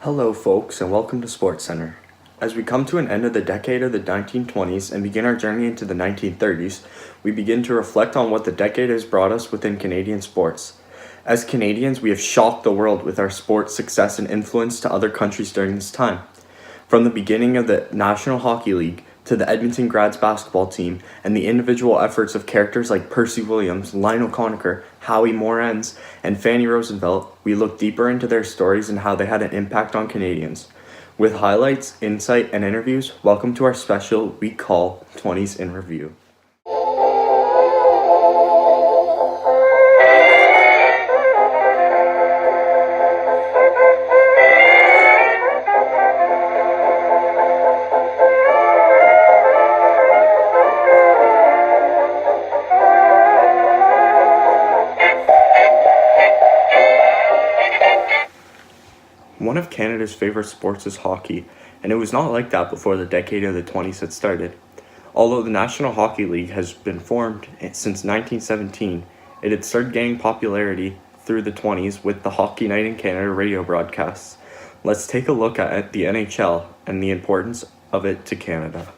Hello, folks, and welcome to SportsCenter. As we come to an end of the decade of the 1920s and begin our journey into the 1930s, we begin to reflect on what the decade has brought us within Canadian sports. As Canadians, we have shocked the world with our sports success and influence to other countries during this time. From the beginning of the National Hockey League to the Edmonton Grads basketball team and the individual efforts of characters like Percy Williams, Lionel Conacher, Howie Morenz, and Fanny Rosenfeld, we look deeper into their stories and how they had an impact on Canadians. With highlights, insight, and interviews, welcome to our special we call 20s in Review. One of Canada's favorite sports is hockey, and it was not like that before the decade of the 20s had started. Although the National Hockey League has been formed since 1917, it had started gaining popularity through the 20s with the Hockey Night in Canada radio broadcasts. Let's take a look at the NHL and the importance of it to Canada.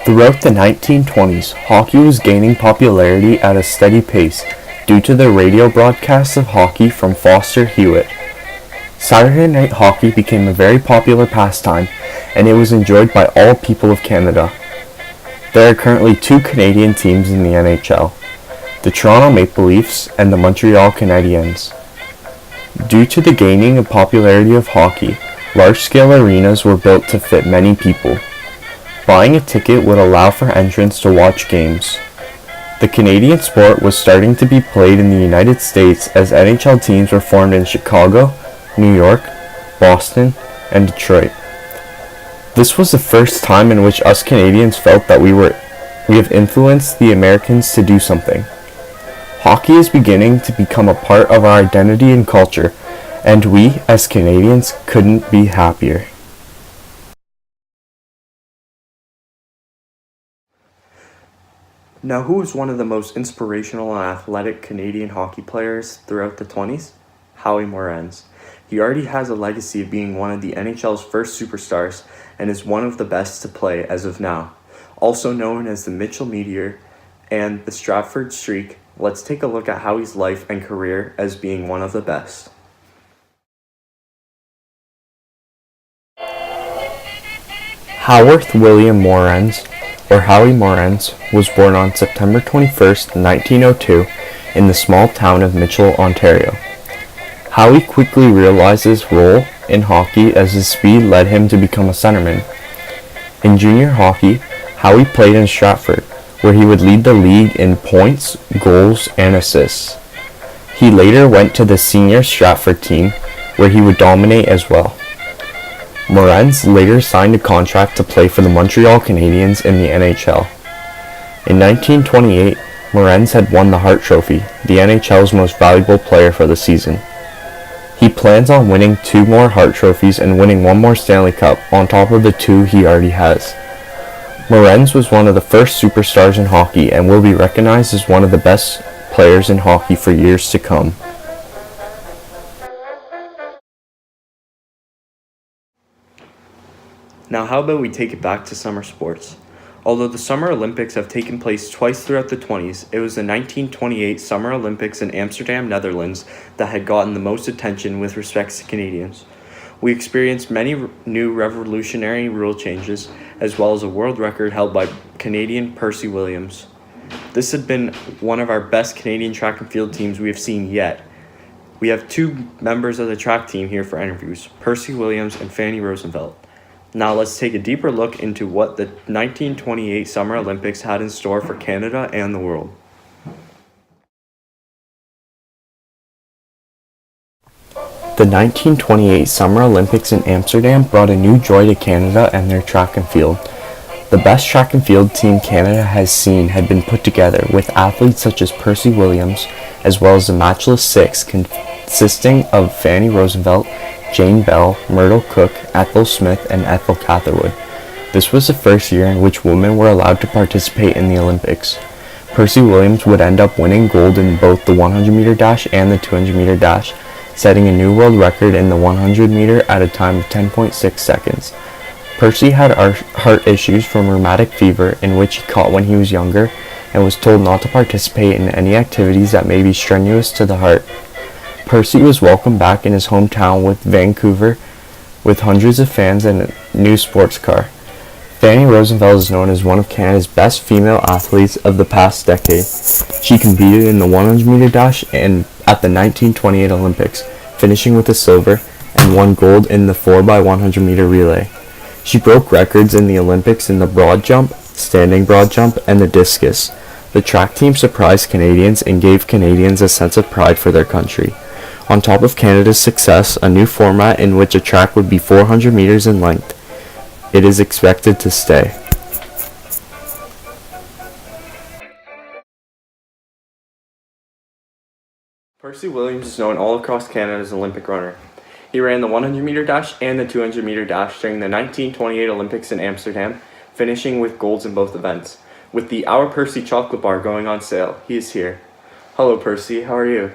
Throughout the 1920s, hockey was gaining popularity at a steady pace due to the radio broadcasts of hockey from Foster Hewitt. Saturday night hockey became a very popular pastime, and it was enjoyed by all people of Canada. There are currently two Canadian teams in the NHL, the Toronto Maple Leafs and the Montreal Canadiens. Due to the gaining of popularity of hockey, large-scale arenas were built to fit many people. Buying a ticket would allow for entrants to watch games. The Canadian sport was starting to be played in the United States as NHL teams were formed in Chicago, New York, Boston, and Detroit. This was the first time in which us Canadians felt that we have influenced the Americans to do something. Hockey is beginning to become a part of our identity and culture, and we, as Canadians, couldn't be happier. Now, who was one of the most inspirational and athletic Canadian hockey players throughout the 20s? Howie Morenz. He already has a legacy of being one of the NHL's first superstars and is one of the best to play as of now. Also known as the Mitchell Meteor and the Stratford Streak, let's take a look at Howie's life and career as being one of the best. Howarth William Morenz, or Howie Morenz, was born on September 21st, 1902, in the small town of Mitchell, Ontario. Howie quickly realized his role in hockey as his speed led him to become a centerman. In junior hockey, Howie played in Stratford, where he would lead the league in points, goals, and assists. He later went to the senior Stratford team, where he would dominate as well. Morenz later signed a contract to play for the Montreal Canadiens in the NHL. In 1928, Morenz had won the Hart Trophy, the NHL's most valuable player for the season. He plans on winning 2 more Hart Trophies and winning 1 more Stanley Cup on top of the 2 he already has. Morenz was one of the first superstars in hockey and will be recognized as one of the best players in hockey for years to come. Now, how about we take it back to summer sports? Although the Summer Olympics have taken place twice throughout the 20s, it was the 1928 Summer Olympics in Amsterdam, Netherlands that had gotten the most attention with respect to Canadians. We experienced many new revolutionary rule changes, as well as a world record held by Canadian Percy Williams. This had been one of our best Canadian track and field teams we have seen yet. We have 2 members of the track team here for interviews, Percy Williams and Fanny Rosenfeld. Now let's take a deeper look into what the 1928 Summer Olympics had in store for Canada and the world. The 1928 Summer Olympics in Amsterdam brought a new joy to Canada and their track and field. The best track and field team Canada has seen had been put together with athletes such as Percy Williams, as well as the Matchless Six consisting of Fanny Rosenfeld, Jane Bell, Myrtle Cook, Ethel Smith, and Ethel Catherwood. This was the first year in which women were allowed to participate in the Olympics. Percy Williams would end up winning gold in both the 100-meter dash and the 200-meter dash, setting a new world record in the 100-meter at a time of 10.6 seconds. Percy had heart issues from rheumatic fever, in which he caught when he was younger, and was told not to participate in any activities that may be strenuous to the heart. Percy was welcomed back in his hometown with Vancouver with hundreds of fans and a new sports car. Fanny Rosenfeld is known as one of Canada's best female athletes of the past decade. She competed in the 100-meter dash and at the 1928 Olympics, finishing with a silver, and won gold in the 4x100-meter relay. She broke records in the Olympics in the broad jump, standing broad jump, and the discus. The track team surprised Canadians and gave Canadians a sense of pride for their country. On top of Canada's success, a new format in which a track would be 400 meters in length. It is expected to stay. Percy Williams is known all across Canada as an Olympic runner. He ran the 100-meter dash and the 200-meter dash during the 1928 Olympics in Amsterdam, finishing with golds in both events. With the Our Percy chocolate bar going on sale, he is here. Hello, Percy. How are you?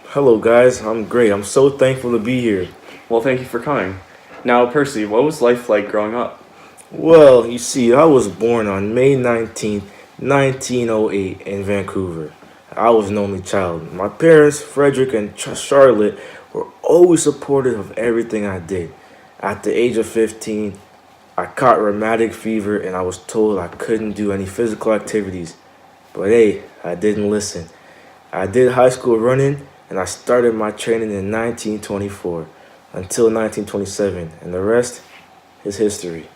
Hello guys, I'm great. I'm so thankful to be here. Well, thank you for coming. Now, Percy, what was life like growing up? Well, you see, I was born on May 19th, 1908 in Vancouver. I was an only child. My parents, Frederick and Charlotte, were always supportive of everything I did. At the age of 15, I caught rheumatic fever and I was told I couldn't do any physical activities. But hey, I didn't listen. I did high school running and I started my training in 1924 until 1927, and the rest is history.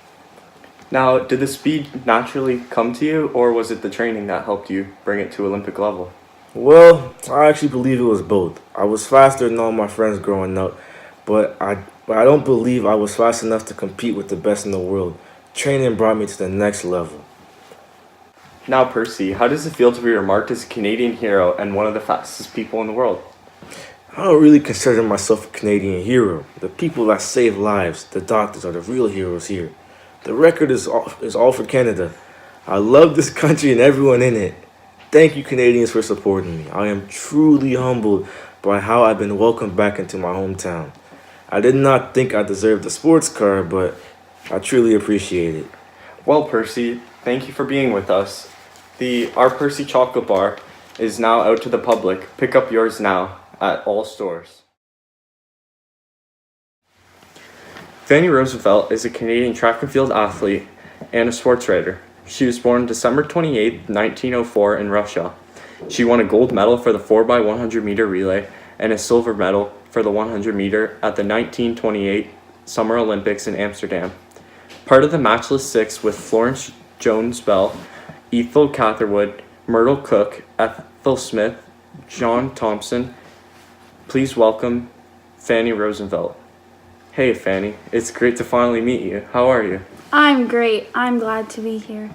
Now, did the speed naturally come to you, or was it the training that helped you bring it to Olympic level? Well, I actually believe it was both. I was faster than all my friends growing up, but I don't believe I was fast enough to compete with the best in the world. Training brought me to the next level. Now, Percy, how does it feel to be remarked as a Canadian hero and one of the fastest people in the world? I don't really consider myself a Canadian hero. The people that save lives, the doctors, are the real heroes here. The record is all for Canada. I love this country and everyone in it. Thank you, Canadians, for supporting me. I am truly humbled by how I've been welcomed back into my hometown. I did not think I deserved a sports car, but I truly appreciate it. Well, Percy, thank you for being with us. The Our Percy chocolate bar is now out to the public. Pick up yours now at all stores. Fanny Rosenfeld is a Canadian track and field athlete and a sports writer. She was born December 28, 1904 in Russia. She won a gold medal for the 4x100 meter relay and a silver medal for the 100 meter at the 1928 Summer Olympics in Amsterdam. Part of the Matchless Six with Florence Jones Bell, Ethel Catherwood, Myrtle Cook, Ethel Smith, John Thompson. Please welcome Fanny Rosenfeld. Hey Fanny, it's great to finally meet you. How are you? I'm great. I'm glad to be here.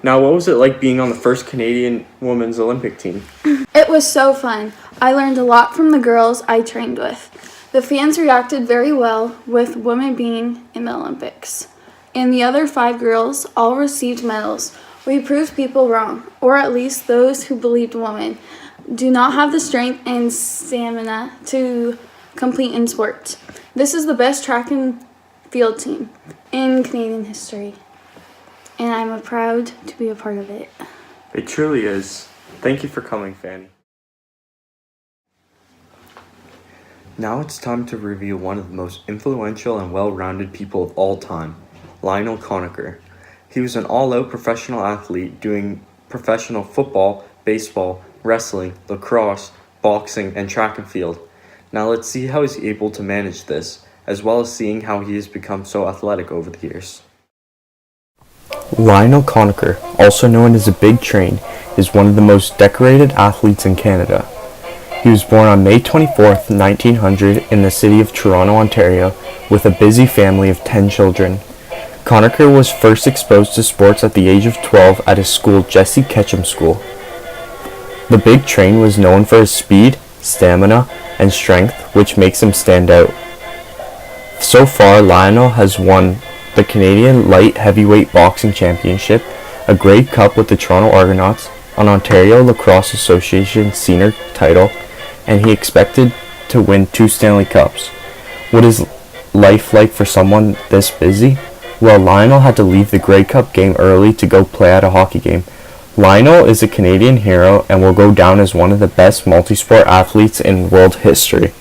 Now, what was it like being on the first Canadian women's Olympic team? It was so fun. I learned a lot from the girls I trained with. The fans reacted very well with women being in the Olympics. And the other 5 girls all received medals. We proved people wrong, or at least those who believed women do not have the strength and stamina to compete in sports. This is the best track and field team in Canadian history, and I'm proud to be a part of it. It truly is. Thank you for coming, Fanny. Now it's time to review one of the most influential and well-rounded people of all time, Lionel Conacher. He was an all-out professional athlete doing professional football, baseball, wrestling, lacrosse, boxing, and track and field. Now let's see how he's able to manage this, as well as seeing how he has become so athletic over the years. Lionel Conacher, also known as a Big Train, is one of the most decorated athletes in Canada. He was born on May 24th, 1900 in the city of Toronto, Ontario, with a busy family of 10 children. Conacher was first exposed to sports at the age of 12 at his school, Jesse Ketchum School. The Big Train was known for his speed, stamina, and strength, which makes him stand out. So far, Lionel has won the Canadian Light Heavyweight Boxing Championship, a Grey Cup with the Toronto Argonauts, an Ontario Lacrosse Association senior title, and he expected to win 2 Stanley Cups. What is life like for someone this busy? Well, Lionel had to leave the Grey Cup game early to go play at a hockey game. Lionel is a Canadian hero and will go down as one of the best multisport athletes in world history.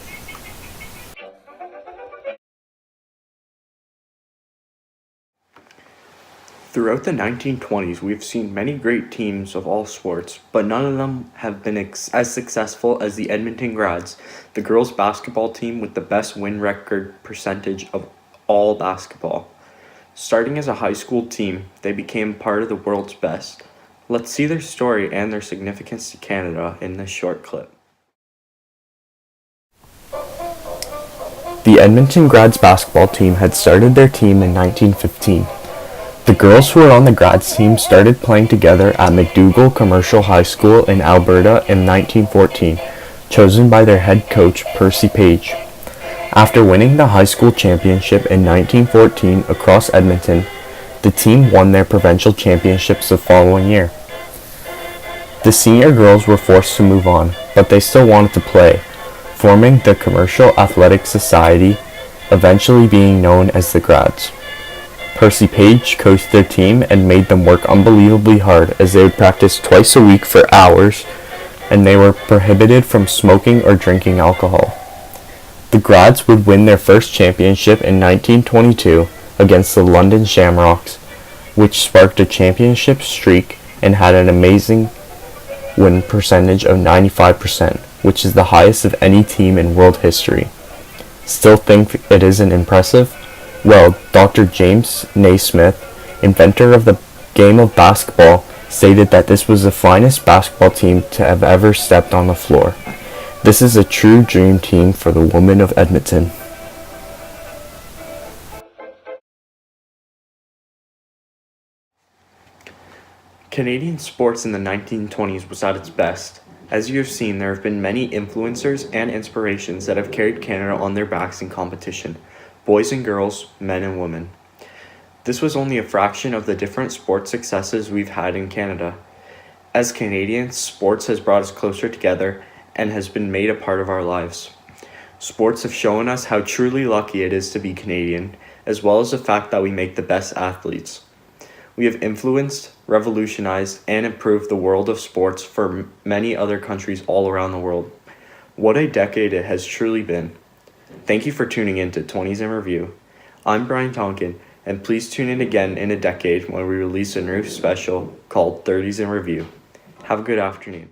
Throughout the 1920s, we've seen many great teams of all sports, but none of them have been as successful as the Edmonton Grads, the girls' basketball team with the best win record percentage of all basketball. Starting as a high school team, they became part of the world's best. Let's see their story and their significance to Canada in this short clip. The Edmonton Grads basketball team had started their team in 1915. The girls who were on the Grads team started playing together at McDougall Commercial High School in Alberta in 1914, chosen by their head coach Percy Page. After winning the high school championship in 1914 across Edmonton, the team won their provincial championships the following year. The senior girls were forced to move on, but they still wanted to play, forming the Commercial Athletic Society, eventually being known as the Grads. Percy Page coached their team and made them work unbelievably hard as they would practice twice a week for hours, and they were prohibited from smoking or drinking alcohol. The Grads would win their first championship in 1922 against the London Shamrocks, which sparked a championship streak and had an amazing win percentage of 95%, which is the highest of any team in world history. Still think it isn't impressive? Well, Dr. James Naismith, inventor of the game of basketball, stated that this was the finest basketball team to have ever stepped on the floor. This is a true dream team for the women of Edmonton. Canadian sports in the 1920s was at its best. As you have seen, there have been many influencers and inspirations that have carried Canada on their backs in competition. Boys and girls, men and women. This was only a fraction of the different sports successes we've had in Canada. As Canadians, sports has brought us closer together and has been made a part of our lives. Sports have shown us how truly lucky it is to be Canadian, as well as the fact that we make the best athletes. We have influenced, revolutionized, and improved the world of sports for many other countries all around the world. What a decade it has truly been. Thank you for tuning in to 20s in Review. I'm Brian Tonkin, and please tune in again in a decade when we release a new special called 30s in Review. Have a good afternoon.